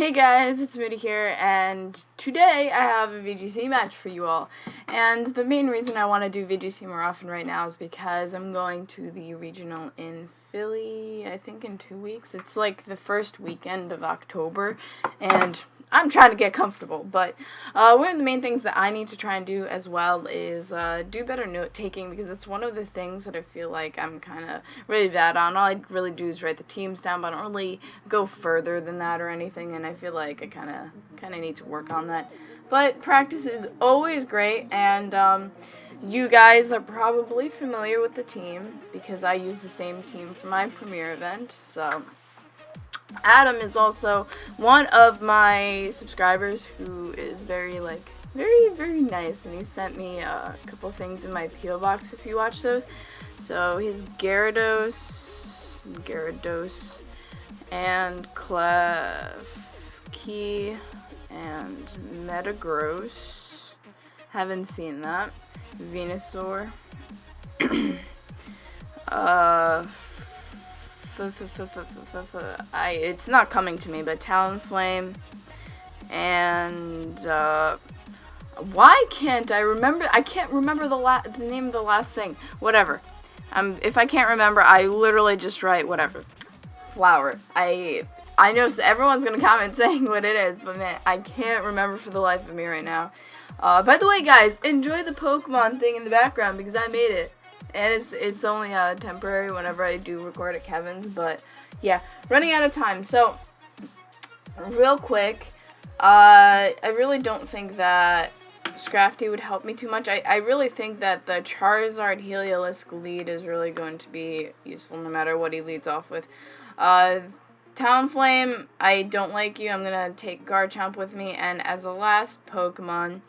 Hey guys, it's Moody here, and today I have a VGC match for you all. And the main reason I want to do VGC more often right now is because I'm going to the regional in Philly, I think in 2 weeks. It's like the first weekend of October, and I'm trying to get comfortable. But one of the main things that I need to try and do as well is do better note-taking, because it's one of the things that I feel like I'm kind of really bad on. All I really do is write the teams down, but I don't really go further than that or anything, and I feel like I kind of need to work on that. But practice is always great, and you guys are probably familiar with the team because I use the same team for my premiere event. So Adam is also one of my subscribers who is very nice, and he sent me a couple things in my P.O. box if you watch those. So his Gyarados, and Klefki, and Metagross. Haven't seen that. Venusaur. It's not coming to me, but Talonflame. And why can't I remember? I can't remember the name of the last thing. Whatever. If I can't remember, I literally just write whatever. Flower. I know everyone's gonna comment saying what it is, but man, I can't remember for the life of me right now. By the way, guys, enjoy the Pokemon thing in the background because I made it, and it's only temporary whenever I do record at Kevin's. But yeah, running out of time. So real quick, I really don't think that Scrafty would help me too much. I really think that the Charizard Heliolisk lead is really going to be useful no matter what he leads off with. Talonflame, I don't like you. I'm going to take Garchomp with me. And as a last Pokemon,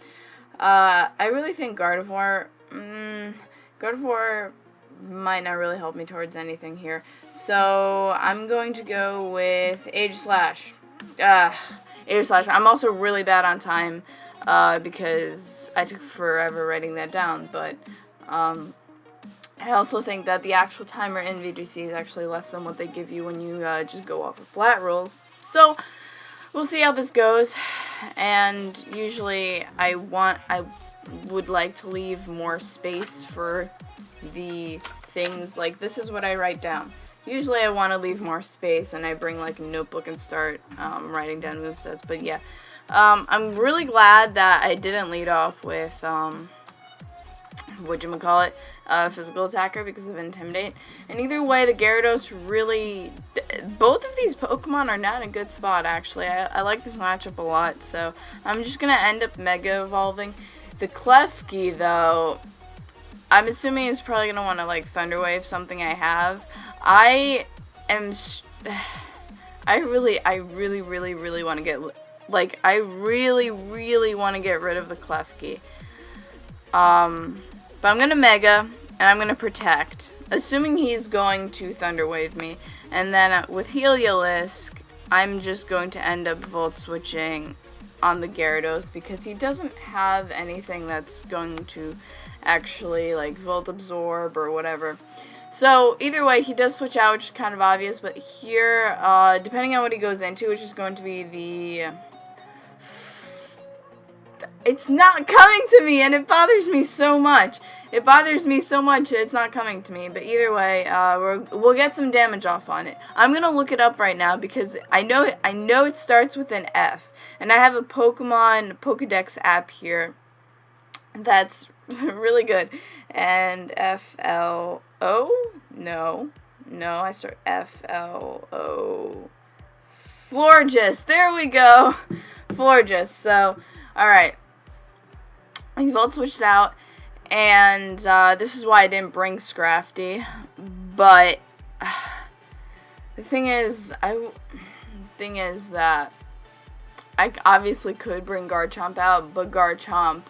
I really think Gardevoir might not really help me towards anything here. So I'm going to go with Aegislash. Aegislash. I'm also really bad on time because I took forever writing that down. But I also think that the actual timer in VGC is actually less than what they give you when you just go off of flat rules. So we'll see how this goes. And usually I would like to leave more space for the things. Like, this is what I write down. Usually I want to leave more space, and I bring like a notebook and start writing down movesets. But yeah, I'm really glad that I didn't lead off with physical attacker because of Intimidate. And either way, the Gyarados really, both of these Pokemon are not in a good spot, actually. I like this matchup a lot, so I'm just going to end up Mega Evolving. The Klefki, though, I'm assuming is probably going to want to, like, Thunder Wave something I have. I really want to get, like, I really want to get rid of the Klefki. But I'm going to Mega, and I'm going to Protect, assuming he's going to Thunder Wave me. And then with Heliolisk, I'm just going to end up Volt Switching on the Gyarados because he doesn't have anything that's going to actually, like, Volt Absorb or whatever. So either way, he does switch out, which is kind of obvious. But here, depending on what he goes into, which is going to be the... It's not coming to me, and it bothers me so much. It bothers me so much that it's not coming to me. But either way, we'll get some damage off on it. I'm gonna look it up right now because I know it starts with an F, and I have a Pokemon Pokedex app here that's really good. And F-L-O? No, I start F-L-O. Florges. There we go. Florges. So, all right. We Volt switched out, and this is why I didn't bring Scrafty. But the thing is that I obviously could bring Garchomp out, but Garchomp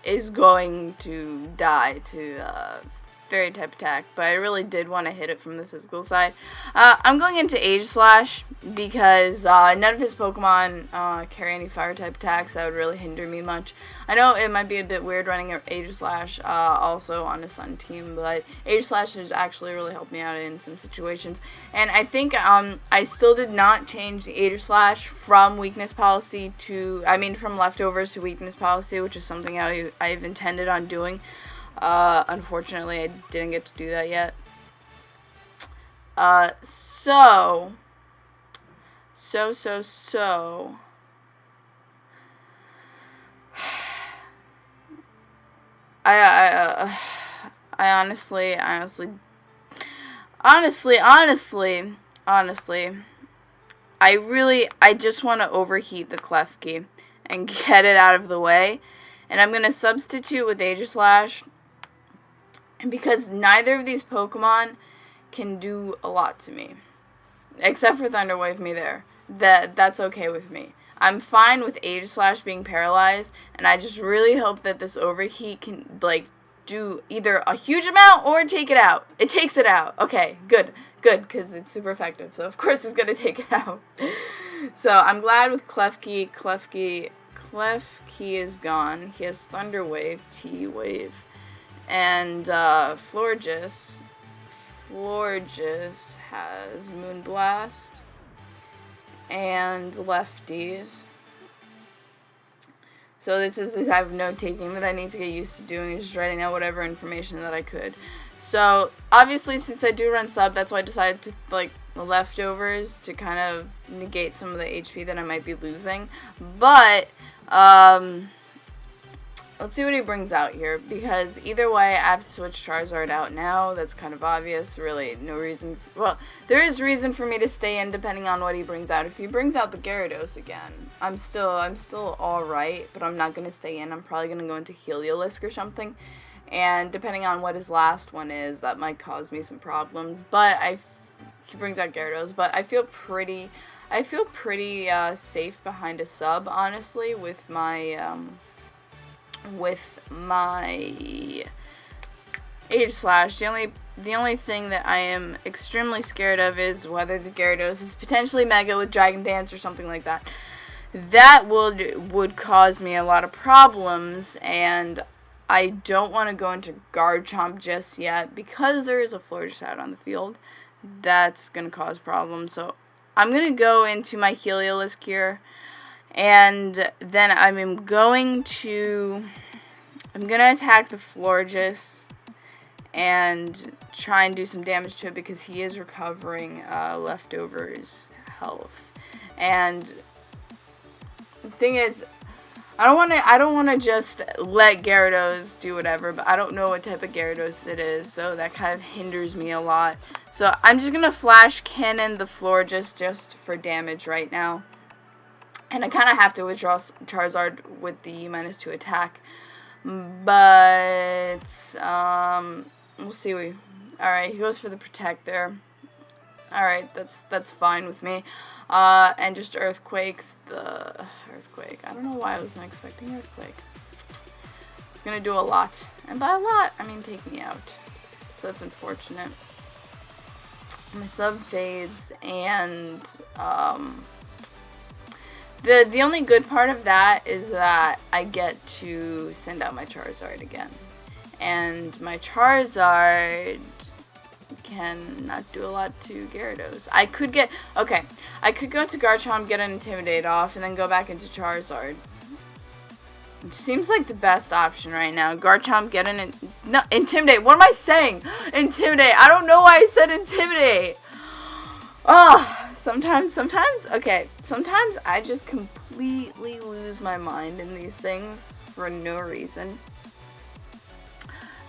is going to die to fairy type attack, but I really did want to hit it from the physical side. I'm going into Aegislash because none of his Pokemon carry any fire type attacks that would really hinder me much. I know it might be a bit weird running Aegislash also on a Sun team, but Aegislash has actually really helped me out in some situations. And I think I still did not change the Aegislash from weakness policy to, from leftovers to weakness policy, which is something I've intended on doing. Unfortunately, I didn't get to do that yet. So. I honestly, I just want to overheat the Klefki and get it out of the way. And I'm going to substitute with Aegislash. And because neither of these Pokemon can do a lot to me, except for Thunder Wave me there, that's okay with me. I'm fine with Aegislash being paralyzed, and I just really hope that this overheat can, do either a huge amount or take it out. It takes it out. Okay, good, because it's super effective, so of course it's going to take it out. So I'm glad with Klefki. Klefki is gone. He has Thunder Wave, T-Wave, and Florges has Moonblast and Lefties. So this is the type of note-taking that I need to get used to doing, just writing out whatever information that I could. So, obviously, since I do run sub, that's why I decided to, the leftovers to kind of negate some of the HP that I might be losing. But, let's see what he brings out here, because either way, I have to switch Charizard out now. That's kind of obvious. Really, no reason. Well, there is reason for me to stay in depending on what he brings out. If he brings out the Gyarados again, I'm still alright, but I'm not going to stay in. I'm probably going to go into Heliolisk or something. And depending on what his last one is, that might cause me some problems. But he brings out Gyarados, but I feel pretty safe behind a sub, honestly, with my Aegislash. The only thing that I am extremely scared of is whether the Gyarados is potentially Mega with Dragon Dance or something like that. That would cause me a lot of problems, and I don't want to go into Garchomp just yet because there is a Florges out on the field. That's going to cause problems. So I'm going to go into my Heliolisk here, and then I'm going to attack the Florges and try and do some damage to it because he is recovering leftovers health. And the thing is, I don't want to just let Gyarados do whatever, but I don't know what type of Gyarados it is, so that kind of hinders me a lot. So I'm just going to Flash Cannon the Florges just for damage right now. And I kind of have to withdraw Charizard with the -2 attack. But, we'll see. Alright, he goes for the Protect there. Alright, that's fine with me. And just Earthquakes the Earthquake. I don't know why I wasn't expecting Earthquake. It's gonna do a lot. And by a lot, I mean take me out. So that's unfortunate. My sub fades, and the only good part of that is that I get to send out my Charizard again. And my Charizard cannot do a lot to Gyarados. I could go to Garchomp, get an Intimidate off, and then go back into Charizard. Which seems like the best option right now. Garchomp, get an... No, Intimidate. What am I saying? Intimidate. I don't know why I said Intimidate. Oh, sometimes I just completely lose my mind in these things for no reason.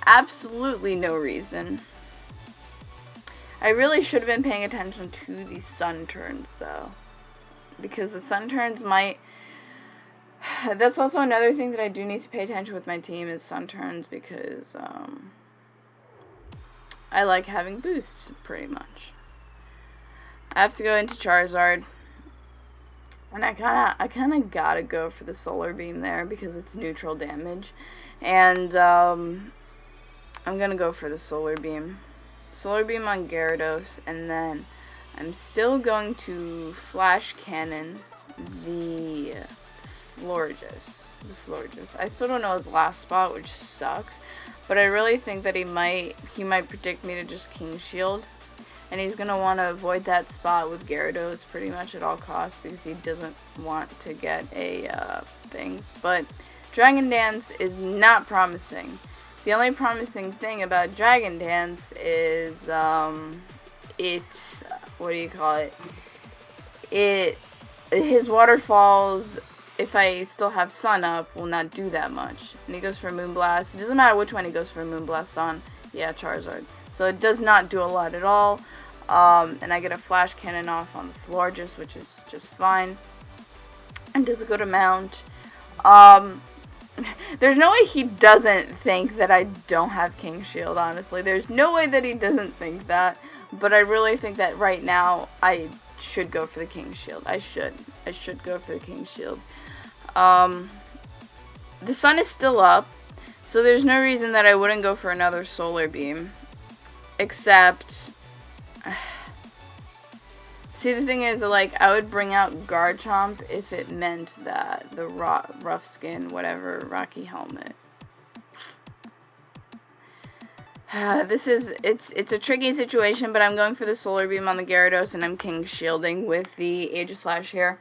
Absolutely no reason. I really should have been paying attention to the Sun turns, though. Because the Sun turns might... That's also another thing that I do need to pay attention with my team is Sun turns, because I like having boosts, pretty much. I have to go into Charizard. And I kinda gotta go for the Solar Beam there, because it's neutral damage. And, I'm gonna go for the Solar Beam. Solar Beam on Gyarados, and then I'm still going to Flash Cannon the Florges. I still don't know his last spot, which sucks. But I really think that he might predict me to just King Shield. And he's going to want to avoid that spot with Gyarados pretty much at all costs because he doesn't want to get a thing. But Dragon Dance is not promising. The only promising thing about Dragon Dance is it's, what do you call it? His waterfalls, if I still have Sun up, will not do that much. And he goes for Moonblast. It doesn't matter which one he goes for Moonblast on. Yeah, Charizard. So it does not do a lot at all. And I get a Flash Cannon off on the Florges, which is just fine. And does a good amount. There's no way he doesn't think that I don't have King Shield, honestly. There's no way that he doesn't think that. But I really think that right now I should go for the King Shield. I should go for the King Shield. The sun is still up, so there's no reason that I wouldn't go for another Solar Beam. Except, see, the thing is, like, I would bring out Garchomp if it meant that the rough skin, whatever, Rocky Helmet. It's a tricky situation, but I'm going for the Solar Beam on the Gyarados, and I'm King Shielding with the Aegislash here.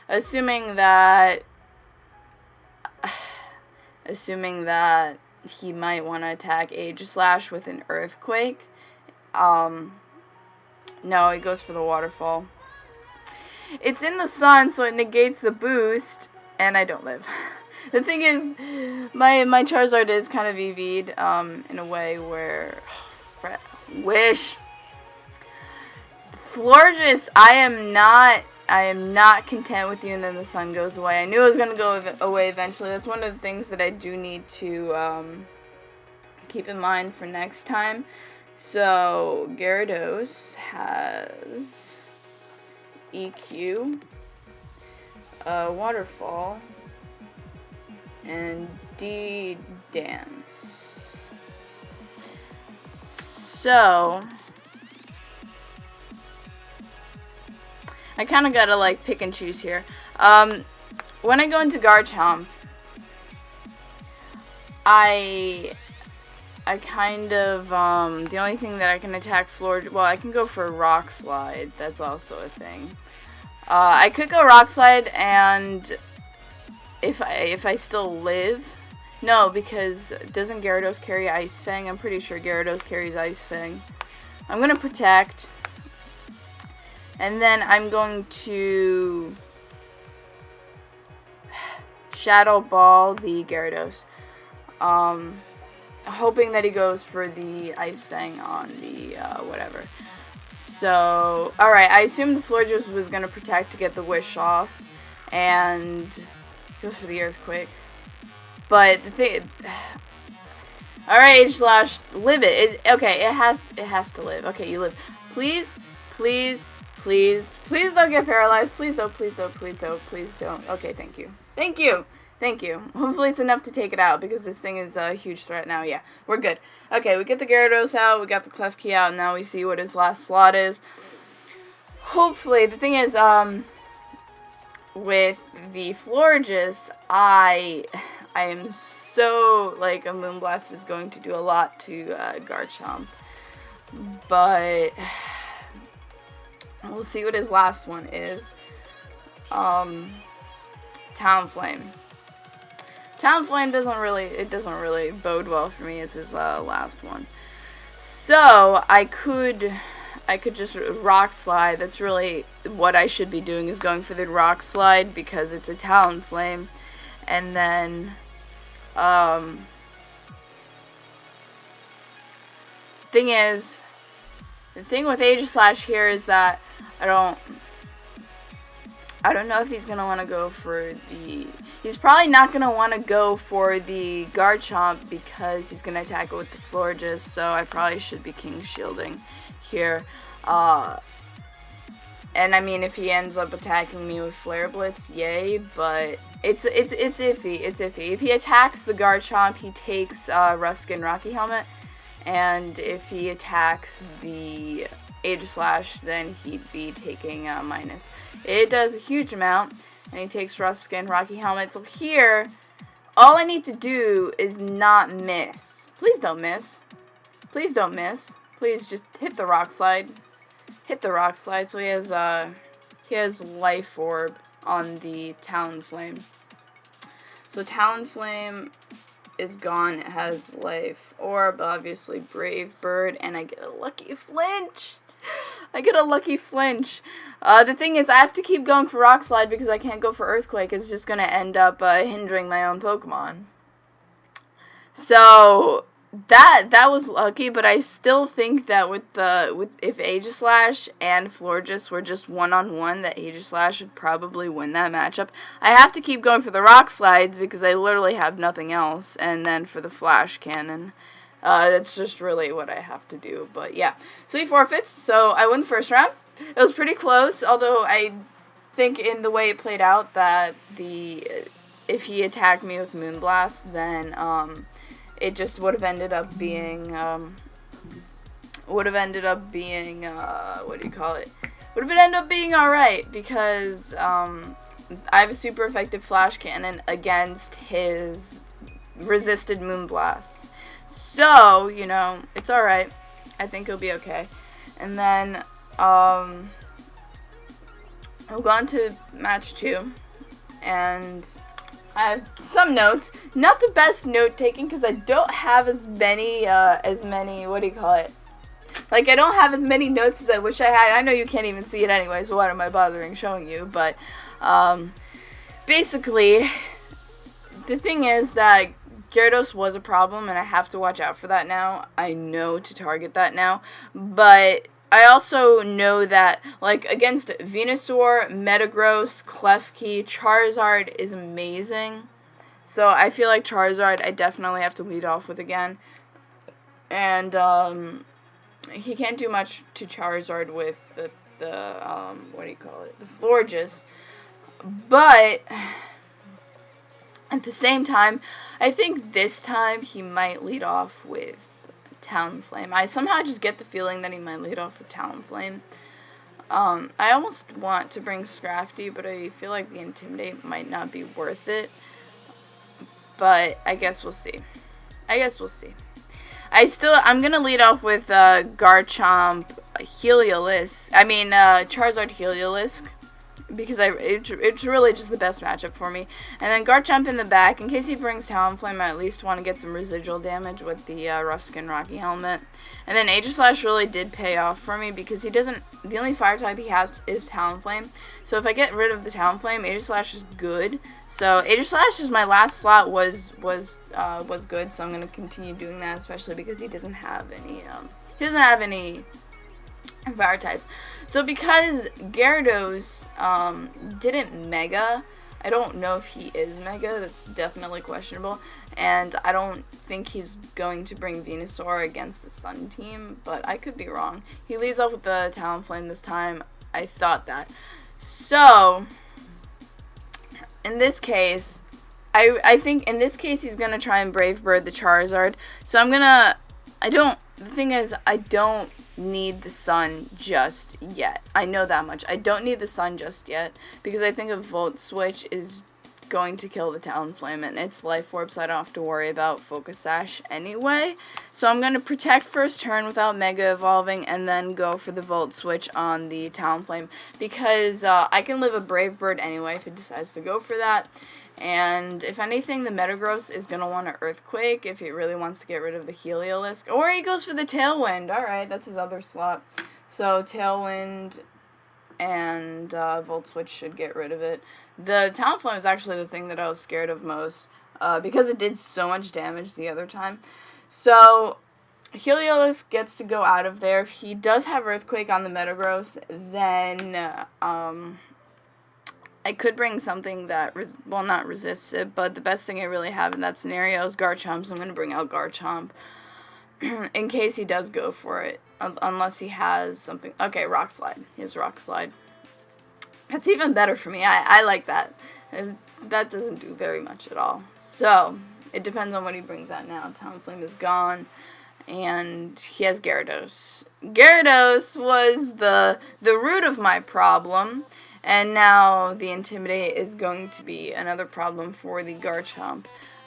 Assuming that he might want to attack Aegislash with an Earthquake. No, he goes for the Waterfall. It's in the sun, so it negates the boost, and I don't live. The thing is, my Charizard is kind of EV'd, in a way where, wish. Florges, I am not content with you, and then the sun goes away. I knew it was going to go away eventually. That's one of the things that I do need to, keep in mind for next time. So, Gyarados has EQ, Waterfall, and D-Dance. So, I kind of gotta, like, pick and choose here. When I go into Garchomp, I kind of, the only thing that I can attack well, I can go for Rock Slide. That's also a thing. I could go Rock Slide, and if I still live, no, because doesn't Gyarados carry Ice Fang? I'm pretty sure Gyarados carries Ice Fang. I'm gonna Protect, and then I'm going to Shadow Ball the Gyarados. Hoping that he goes for the Ice Fang on the whatever. So, alright, I assumed the Florges was going to Protect to get the Wish off, and goes for the Earthquake. But the thing, alright, Aegislash, live it. Okay, it has to live. Okay, you live. Please don't get paralyzed. Please don't. Okay, thank you. Thank you. Hopefully it's enough to take it out, because this thing is a huge threat now. Yeah, we're good. Okay, we get the Gyarados out, we got the Klefki out, and now we see what his last slot is. Hopefully, the thing is, with the Florges, I am so, like, a Moonblast is going to do a lot to Garchomp. But we'll see what his last one is. Talonflame. Talonflame doesn't really bode well for me as his last one. So I could just Rock Slide. That's really what I should be doing, is going for the Rock Slide because it's a Talonflame. And then the thing with Aegislash here is that I don't know if he's going to want to go for the... He's probably not going to want to go for the Garchomp because he's going to attack it with the Florges, so I probably should be King Shielding here. And I mean, if he ends up attacking me with Flare Blitz, yay, but it's iffy. If he attacks the Garchomp, he takes Rough Skin Rocky Helmet, and if he attacks the Aegislash, then he'd be taking a minus. It does a huge amount, and he takes Rough Skin, Rocky Helmet. So here, all I need to do is not miss. Please don't miss. Please don't miss. Please just hit the Rock Slide. Hit the Rock Slide. So he has Life Orb on the Talonflame. So Talonflame is gone. It has Life Orb, obviously Brave Bird, and I get a lucky flinch. I get a lucky flinch. The thing is, I have to keep going for Rock Slide because I can't go for Earthquake. It's just going to end up hindering my own Pokemon. So that was lucky, but I still think that if Aegislash and Florges were just one-on-one, that Aegislash would probably win that matchup. I have to keep going for the Rock Slides because I literally have nothing else, and then for the Flash Cannon. That's just really what I have to do. But yeah, so he forfeits, so I win the first round. It was pretty close, although I think in the way it played out that if he attacked me with Moonblast, then it just would have ended up being what do you call it? Would have ended up being alright, because I have a super effective Flash Cannon against his resisted Moonblasts. So, you know, it's alright. I think it'll be okay. And then, we'll go on to match 2. And I have some notes. Not the best note taking because I don't have as many, what do you call it? Like, I don't have as many notes as I wish I had. I know you can't even see it anyway, so why am I bothering showing you? But, basically, the thing is that Gyarados was a problem, and I have to watch out for that now. I know to target that now. But I also know that, like, against Venusaur, Metagross, Klefki, Charizard is amazing. So I feel like Charizard I definitely have to lead off with again. And he can't do much to Charizard with the what do you call it? The Florges. But at the same time, I think this time he might lead off with Talonflame. I somehow just get the feeling that he might lead off with Talonflame. I almost want to bring Scrafty, but I feel like the Intimidate might not be worth it. But I guess we'll see. I'm gonna lead off with Garchomp, Charizard Heliolisk, because it's really just the best matchup for me. And then Garchomp in the back, in case he brings Talonflame, I at least want to get some residual damage with the Rough Skin Rocky Helmet. And then Aegislash really did pay off for me because the only fire type he has is Talonflame. So if I get rid of the Talonflame, Aegislash is good. So Aegislash is my last slot was good, so I'm going to continue doing that, especially because he doesn't have any fire types. So because Gyarados didn't Mega, I don't know if he is Mega, that's definitely questionable, and I don't think he's going to bring Venusaur against the Sun team, but I could be wrong. He leads off with the Talonflame this time. I thought that. So, in this case, I think in this case he's going to try and Brave Bird the Charizard. So the thing is, I don't need the Sun just yet. I know that much. I don't need the Sun just yet because I think a Volt Switch is going to kill the Talonflame and its Life Orb, so I don't have to worry about Focus Sash anyway. So I'm going to protect first turn without Mega Evolving and then go for the Volt Switch on the Talonflame because I can live a Brave Bird anyway if it decides to go for that. And if anything, the Metagross is going to want to Earthquake if he really wants to get rid of the Heliolisk. Or he goes for the Tailwind. Alright, that's his other slot. So Tailwind and Volt Switch should get rid of it. The Talonflame is actually the thing that I was scared of most because it did so much damage the other time. So Heliolisk gets to go out of there. If he does have Earthquake on the Metagross, then I could bring something that, not resists it, but the best thing I really have in that scenario is Garchomp, so I'm going to bring out Garchomp in case he does go for it, unless he has something. Okay, Rock Slide. He has Rock Slide. That's even better for me. I like that. That doesn't do very much at all. So, it depends on what he brings out now. Talonflame is gone, and he has Gyarados. Gyarados was the root of my problem, and now the Intimidate is going to be another problem for the Garchomp.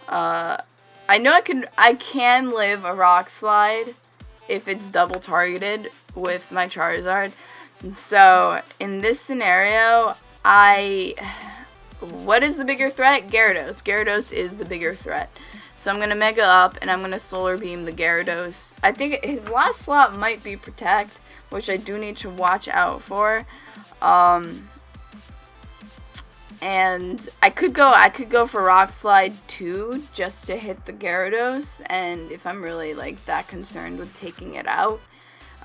I know I can live a Rock Slide if it's double targeted with my Charizard. So in this scenario, what is the bigger threat? Gyarados. Gyarados is the bigger threat. So I'm going to Mega Up, and I'm going to Solar Beam the Gyarados. I think his last slot might be Protect, which I do need to watch out for. And I could go for Rock Slide too, just to hit the Gyarados, and if I'm really like that concerned with taking it out,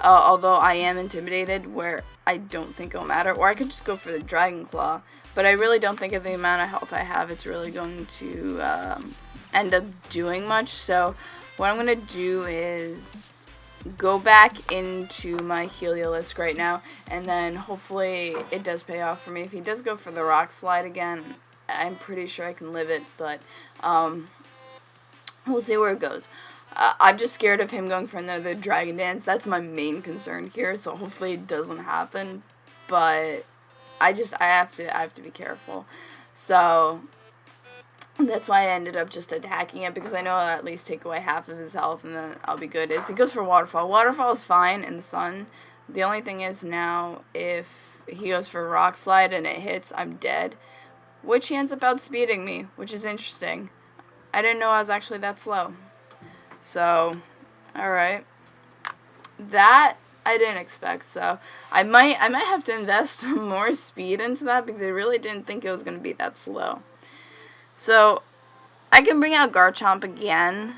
although I am intimidated, where I don't think it'll matter, or I could just go for the Dragon Claw, but I really don't think at the amount of health I have, it's really going to end up doing much. So what I'm gonna do is go back into my Heliolisk right now, and then hopefully it does pay off for me. If he does go for the Rock Slide again, I'm pretty sure I can live it, but we'll see where it goes. I'm just scared of him going for another Dragon Dance. That's my main concern here, so hopefully it doesn't happen, but I have to be careful. So that's why I ended up just attacking it, because I know I'll at least take away half of his health, and then I'll be good. He goes for Waterfall. Waterfall is fine in the sun. The only thing is now, if he goes for Rock Slide and it hits, I'm dead. Which he ends up outspeeding me, which is interesting. I didn't know I was actually that slow. So, alright. That I didn't expect, so I might have to invest more speed into that, because I really didn't think it was going to be that slow. So, I can bring out Garchomp again,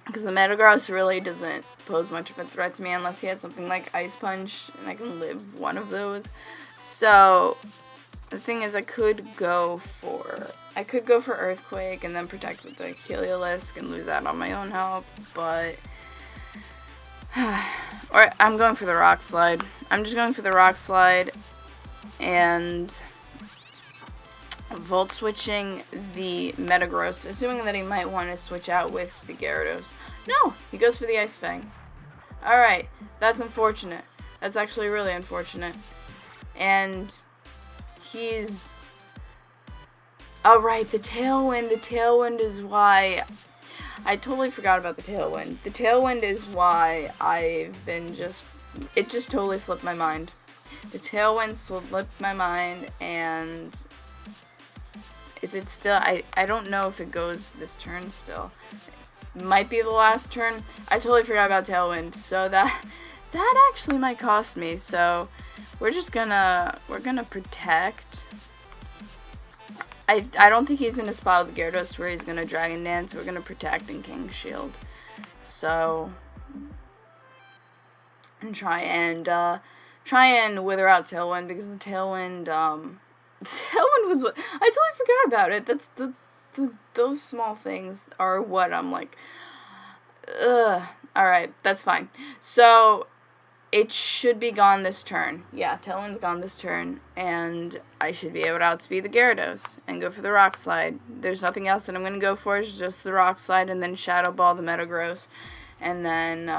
because the Metagross really doesn't pose much of a threat to me unless he had something like Ice Punch, and I can live one of those. So, the thing is, I could go for Earthquake and then protect with the Heliolisk and lose out on my own health, but or I'm going for the Rock Slide. I'm just going for the Rock Slide and Volt Switching the Metagross, assuming that he might want to switch out with the Gyarados. No, he goes for the Ice Fang. Alright, that's unfortunate. That's actually really unfortunate. And he's... Alright, the Tailwind. The Tailwind is why... I totally forgot about the Tailwind. The Tailwind is why I've been just... It just totally slipped my mind. The Tailwind slipped my mind, and... Is it still... I don't know if it goes this turn still. It might be the last turn. I totally forgot about Tailwind. So that actually might cost me. So we're gonna protect. I don't think he's gonna spot with Gyarados where he's gonna Dragon Dance. We're gonna protect and King Shield. So and try and wither out Tailwind, because the Tailwind was what I totally forgot about it. That's those small things are what I'm like, ugh. Alright, that's fine. So it should be gone this turn. Yeah, Tailwind's gone this turn, and I should be able to outspeed the Gyarados and go for the Rock Slide. There's nothing else that I'm going to go for. It's just the Rock Slide and then Shadow Ball the Metagross. And then,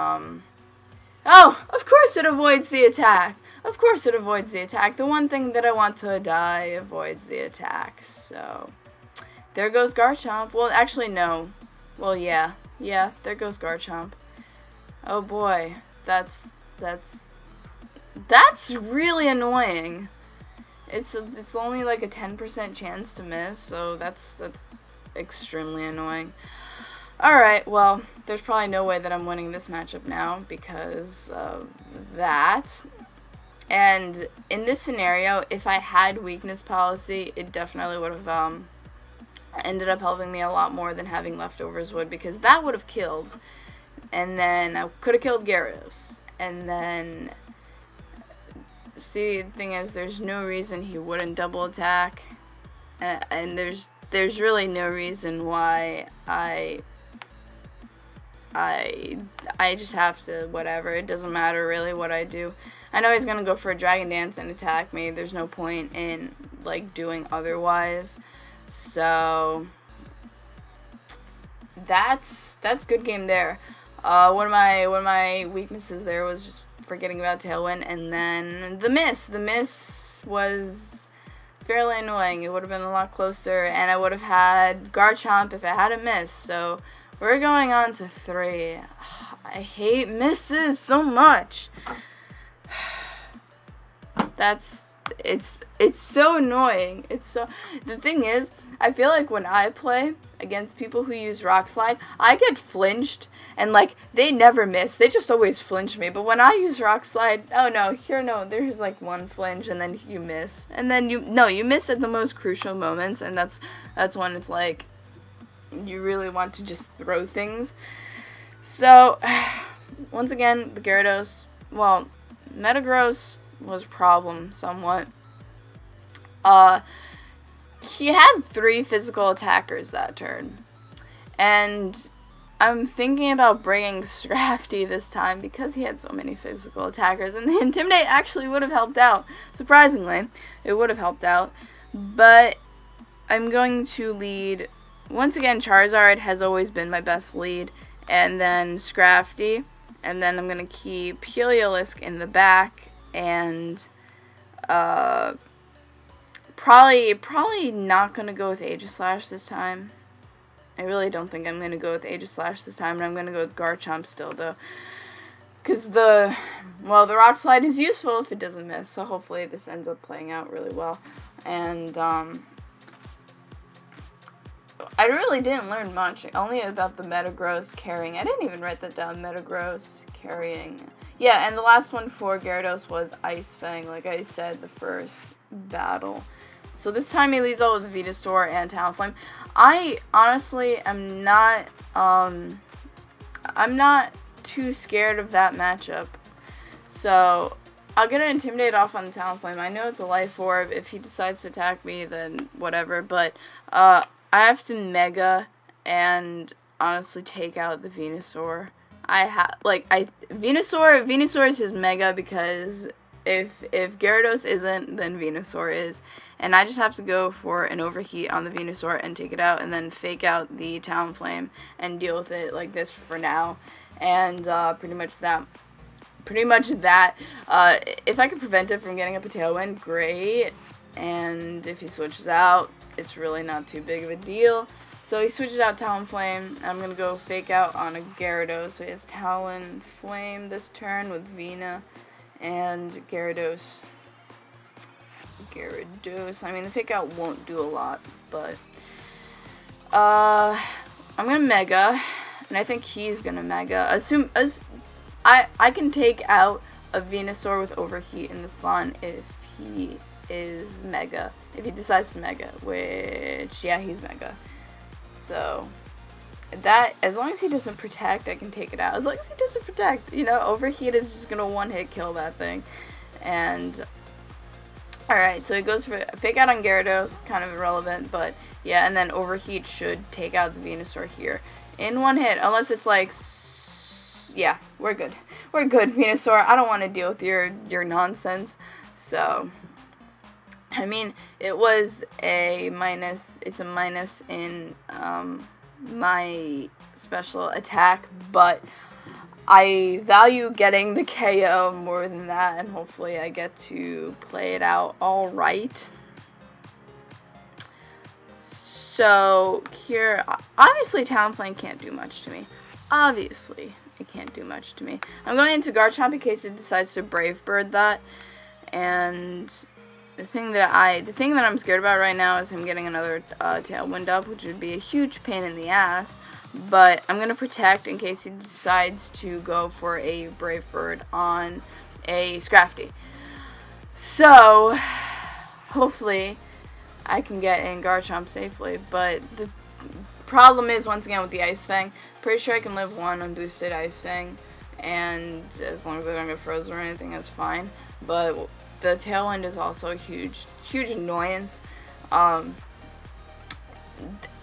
oh, of course it avoids the attack. Of course it avoids the attack. The one thing that I want to die avoids the attack. So, there goes Garchomp. Well, actually, no. Well, yeah. Yeah, there goes Garchomp. Oh boy. That's really annoying. It's only like a 10% chance to miss, so that's extremely annoying. Alright, well, there's probably no way that I'm winning this matchup now because of that. And in this scenario, if I had Weakness Policy, it definitely would have ended up helping me a lot more than having Leftovers would, because that would have killed. And then I could have killed Gyarados. And then, see, the thing is, there's no reason he wouldn't double attack. And there's really no reason why I just have to, whatever. It doesn't matter really what I do. I know he's going to go for a Dragon Dance and attack me. There's no point in, like, doing otherwise. So, that's good game there. One of my weaknesses there was just forgetting about Tailwind, and then the miss. The miss was fairly annoying. It would have been a lot closer, and I would have had Garchomp if I hadn't missed. So we're going on to 3. I hate misses so much. It's so annoying. The thing is, I feel like when I play against people who use Rock Slide, I get flinched, and like they never miss. They just always flinch me. But when I use Rock Slide, oh no, there's like one flinch, and then you miss, and then you miss at the most crucial moments, and that's when it's like you really want to just throw things. So once again, the Gyarados, well, Metagross was a problem somewhat. He had 3 physical attackers that turn, and I'm thinking about bringing Scrafty this time because he had so many physical attackers, and the Intimidate actually would have helped out. Surprisingly, it would have helped out, but I'm going to lead, once again, Charizard has always been my best lead, and then Scrafty, and then I'm going to keep Heliolisk in the back, and probably not going to go with Aegislash this time. I really don't think I'm going to go with Aegislash this time, and I'm going to go with Garchomp still, though. Because the Rock Slide is useful if it doesn't miss, so hopefully this ends up playing out really well. And, I really didn't learn much, only about the Metagross carrying. I didn't even write that down, Metagross carrying. Yeah, and the last one for Gyarados was Ice Fang, like I said, the first battle. So this time he leads all with Venusaur and Talonflame. I honestly am not, I'm not too scared of that matchup. So I'll get an Intimidate off on the Talonflame. I know it's a Life Orb. If he decides to attack me, then whatever. But I have to Mega and honestly take out the Venusaur. Venusaur is his Mega because if Gyarados isn't, then Venusaur is. And I just have to go for an Overheat on the Venusaur and take it out, and then fake out the Talonflame and deal with it like this for now. And pretty much that. If I could prevent it from getting up a Tailwind, great. And if he switches out, it's really not too big of a deal. So he switches out Talonflame. I'm going to go fake out on a Gyarados. So he has Talonflame this turn with Vena and Gyarados. I mean, the fake out won't do a lot, but I'm going to Mega, and I think he's going to Mega. I can take out a Venusaur with Overheat in the sun if he is Mega. If he decides to Mega, which, yeah, he's Mega. So, that, as long as he doesn't protect, I can take it out. As long as he doesn't protect, Overheat is just going to one-hit kill that thing. And, alright, so he goes for a fake out on Gyarados, kind of irrelevant, but, yeah, and then Overheat should take out the Venusaur here in one hit, unless it's like, yeah, we're good. We're good, Venusaur. I don't want to deal with your nonsense. So, I mean, it was a minus. It's a minus in my special attack, but I value getting the KO more than that, and hopefully I get to play it out all right. So here, obviously Talonflame can't do much to me. Obviously, it can't do much to me. I'm going into Garchomp in case it decides to Brave Bird that, and the thing that I'm scared about right now is him getting another Tailwind up, which would be a huge pain in the ass. But I'm going to protect in case he decides to go for a Brave Bird on a Scrafty. So, hopefully, I can get in Garchomp safely. But the problem is, once again, with the Ice Fang, pretty sure I can live 1 on boosted Ice Fang. And as long as I don't get frozen or anything, that's fine. But the Tailwind is also a huge annoyance.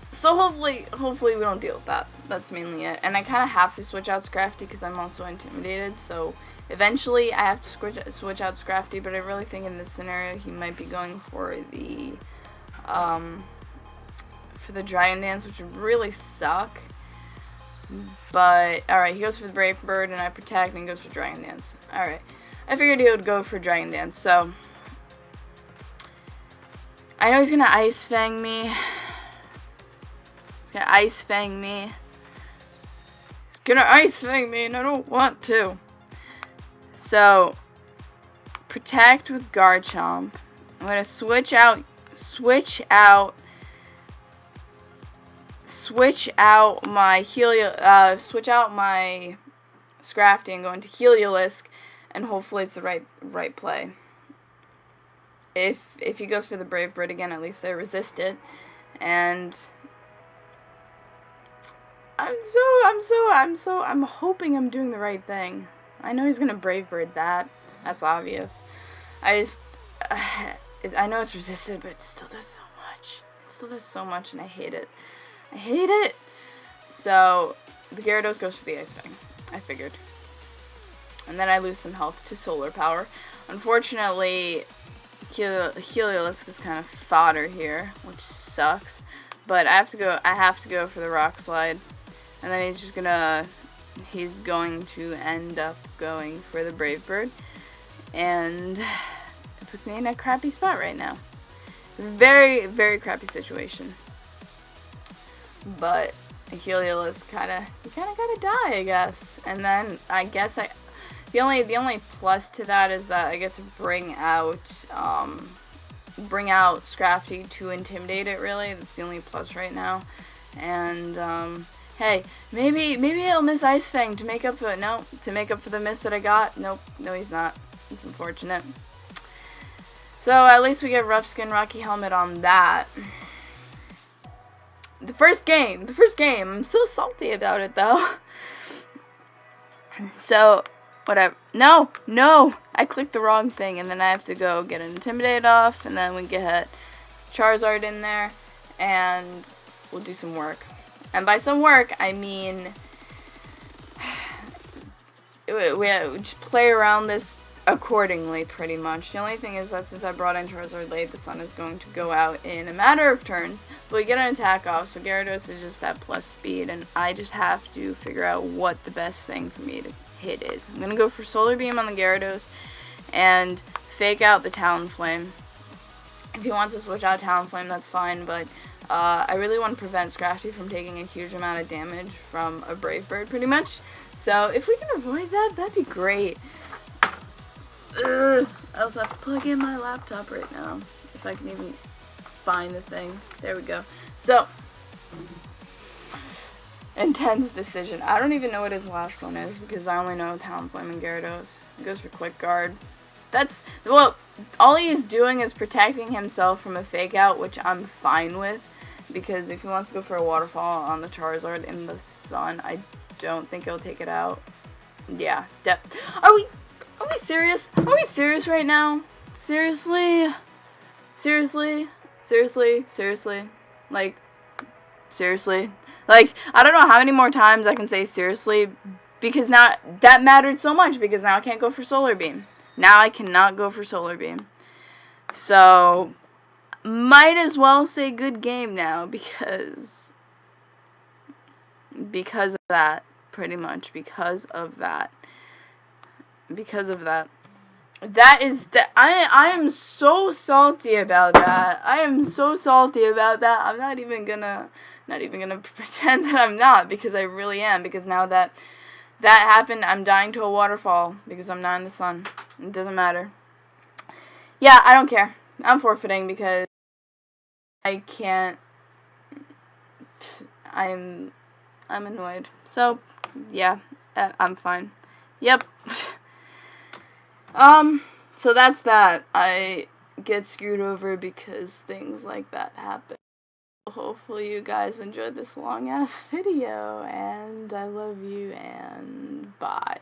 So hopefully we don't deal with that. That's mainly it. And I kind of have to switch out Scrafty because I'm also intimidated. So eventually I have to switch out Scrafty. But I really think in this scenario he might be going for the Dragon Dance, which would really suck. But, alright, he goes for the Brave Bird, and I protect, and he goes for Dragon Dance. Alright. I figured he would go for Dragon Dance, so... I know he's gonna Ice Fang me. He's gonna Ice Fang me. He's gonna Ice Fang me, and I don't want to. So, protect with Garchomp. I'm gonna switch out my Scrafty and go into Heliolisk, and hopefully it's the right play. If he goes for the Brave Bird again, at least I resist it. And I'm hoping I'm doing the right thing. I know he's gonna Brave Bird that. That's obvious. I know it's resisted, but it still does so much. It still does so much, and I hate it. I hate it. So the Gyarados goes for the Ice Fang. I figured. And then I lose some health to Solar Power. Unfortunately, Heliolisk is kind of fodder here, which sucks. But I have to go for the Rock Slide. And then he's going to end up going for the Brave Bird. And it puts me in a crappy spot right now. Very, very crappy situation. But Heliolisk kind of gotta die, I guess. And then I guess the only plus to that is that I get to bring out Scrafty to intimidate it. Really, that's the only plus right now. And hey, maybe he'll miss Ice Fang to make up for the miss that I got. Nope, no, he's not. It's unfortunate. So at least we get Rough Skin, Rocky Helmet on that. The first game. I'm so salty about it, though. So, whatever. No! I clicked the wrong thing, and then I have to go get an Intimidate off, and then we get Charizard in there, and we'll do some work. And by some work, I mean we just play around this accordingly, pretty much. The only thing is that since I brought in Charizard late, the sun is going to go out in a matter of turns, but we get an attack off, so Gyarados is just at plus speed, and I just have to figure out what the best thing for me to hit is. I'm going to go for Solar Beam on the Gyarados, and fake out the Talonflame. If he wants to switch out Talonflame, that's fine, but I really want to prevent Scrafty from taking a huge amount of damage from a Brave Bird, pretty much. So if we can avoid that, that'd be great. I also have to plug in my laptop right now, if I can even find the thing. There we go. So, intense decision. I don't even know what his last one is, because I only know Talonflame and Gyarados. He goes for Quick Guard. Well, all he's doing is protecting himself from a fake out, which I'm fine with, because if he wants to go for a Waterfall on the Charizard in the sun, I don't think he'll take it out. Yeah, Are we serious? Are we serious right now? Seriously? Like, seriously? Like, I don't know how many more times I can say seriously, because now, that mattered so much, because now I can't go for Solar Beam. Now I cannot go for Solar Beam. So, might as well say good game now, because of that, pretty much, because of that. I am so salty about that. I'm not even gonna pretend that I'm not, because I really am, because now that happened, I'm dying to a waterfall because I'm not in the sun. It doesn't matter. Yeah, I don't care. I'm forfeiting because I can't. I'm annoyed. So, yeah, I'm fine. Yep. So that's that. I get screwed over because things like that happen. Hopefully you guys enjoyed this long ass video, and I love you, and bye.